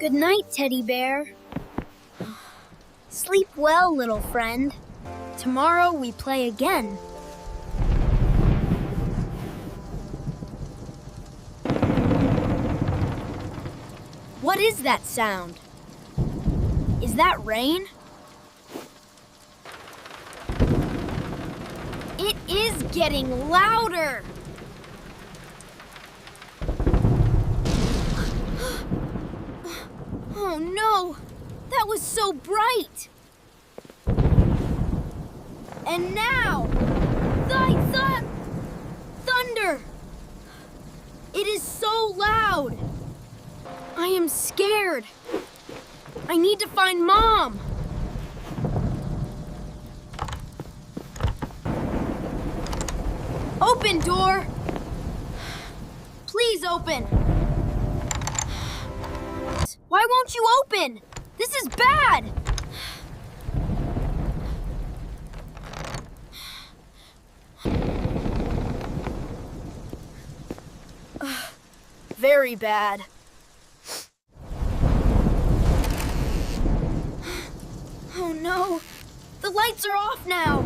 Good night, Teddy Bear. Sleep well, little friend. Tomorrow we play again. What is that sound? Is that rain? It is getting louder! Oh no! That was so bright! And now, thunder! It is so loud! I am scared. I need to find Mom. Open, door! Please open! Why won't you open? This is bad! Very bad. Oh no! The lights are off now!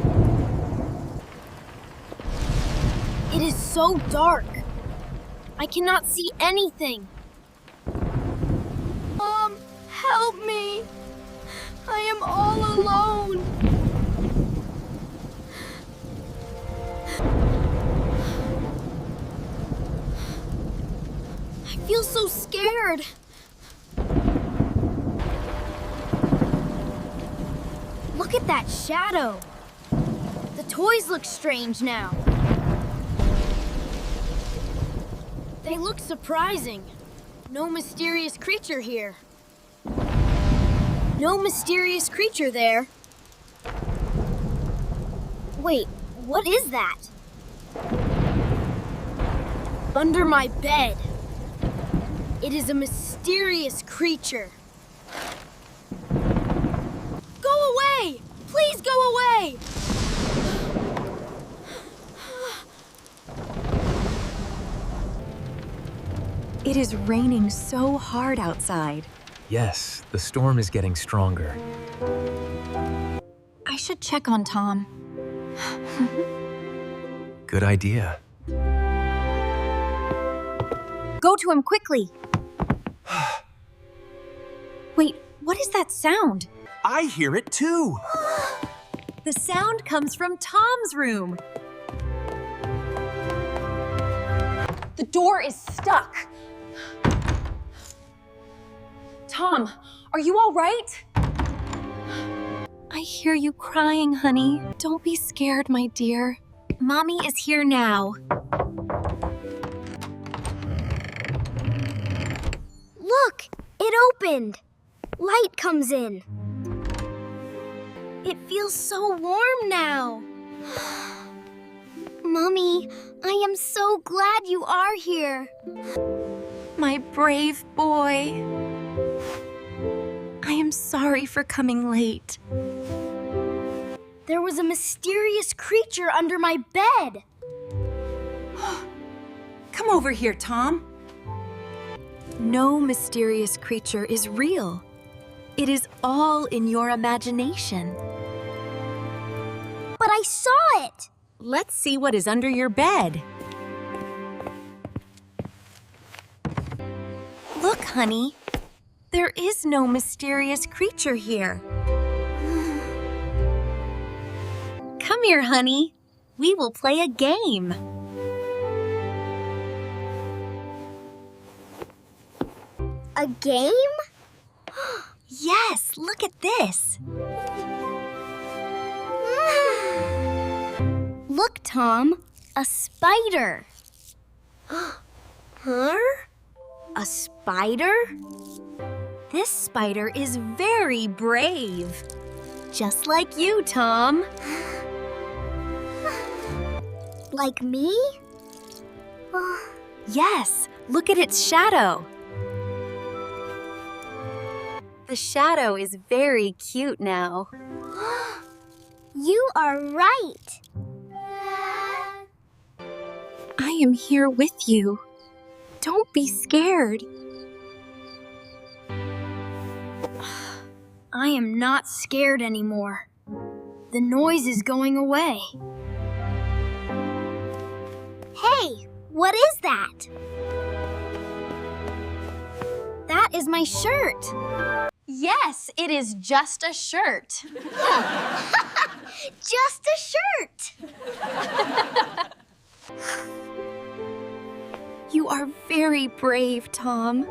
It is so dark. I cannot see anything. Mom, help me! I am all alone! I feel so scared. Look at that shadow. The toys look strange now. They look surprising. No mysterious creature here. No mysterious creature there. Wait, what is that? Under my bed. It is a mysterious creature. Go away! Please go away! It is raining so hard outside. Yes, the storm is getting stronger. I should check on Tom. Good idea. Go to him quickly. Wait, what is that sound? I hear it too. The sound comes from Tom's room. The door is stuck. Tom, are you all right? I hear you crying, honey. Don't be scared, my dear. Mommy is here now. Look, it opened. Light comes in. It feels so warm now. Mommy, I am so glad you are here. My brave boy. I am sorry for coming late. There was a mysterious creature under my bed. Come over here, Tom. No mysterious creature is real. It is all in your imagination. But I saw it. Let's see what is under your bed. Look, honey. There is no mysterious creature here. Come here, honey. We will play a game. A game? Yes, look at this. Look, Tom. A spider. Huh? A spider? This spider is very brave. Just like you, Tom. Like me? Yes, look at its shadow. The shadow is very cute now. You are right. I am here with you. Don't be scared. I am not scared anymore. The noise is going away. Hey, what is that? That is my shirt. Yes, it is just a shirt. Just a shirt. You are very brave, Tom.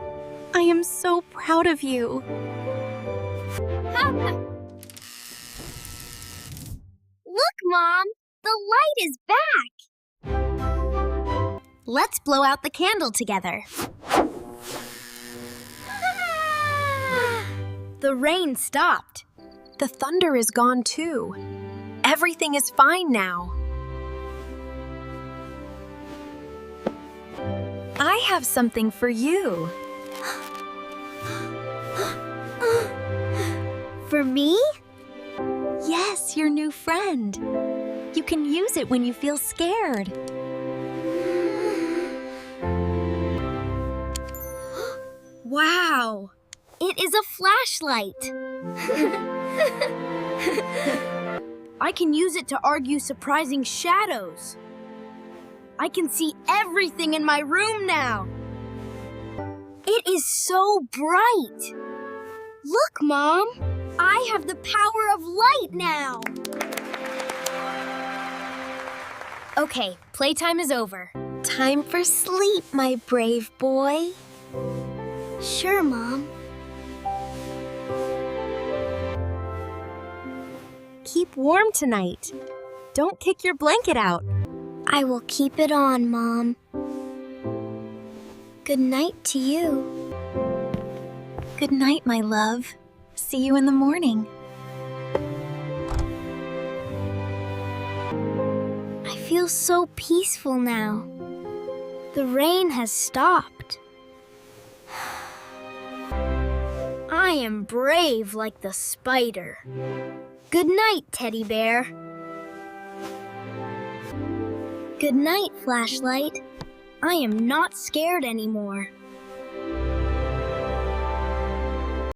I am so proud of you. Look, Mom, the light is back. Let's blow out the candle together. The rain stopped. The thunder is gone too. Everything is fine now. I have something for you. For me? Yes, your new friend. You can use it when you feel scared. Wow, it is a flashlight. I can use it to argue surprising shadows. I can see everything in my room now. It is so bright. Look, Mom, I have the power of light now. Okay, playtime is over. Time for sleep, my brave boy. Sure, Mom. Keep warm tonight. Don't kick your blanket out. I will keep it on, Mom. Good night to you. Good night, my love. See you in the morning. I feel so peaceful now. The rain has stopped. I am brave like the spider. Good night, Teddy Bear. Good night, flashlight. I am not scared anymore.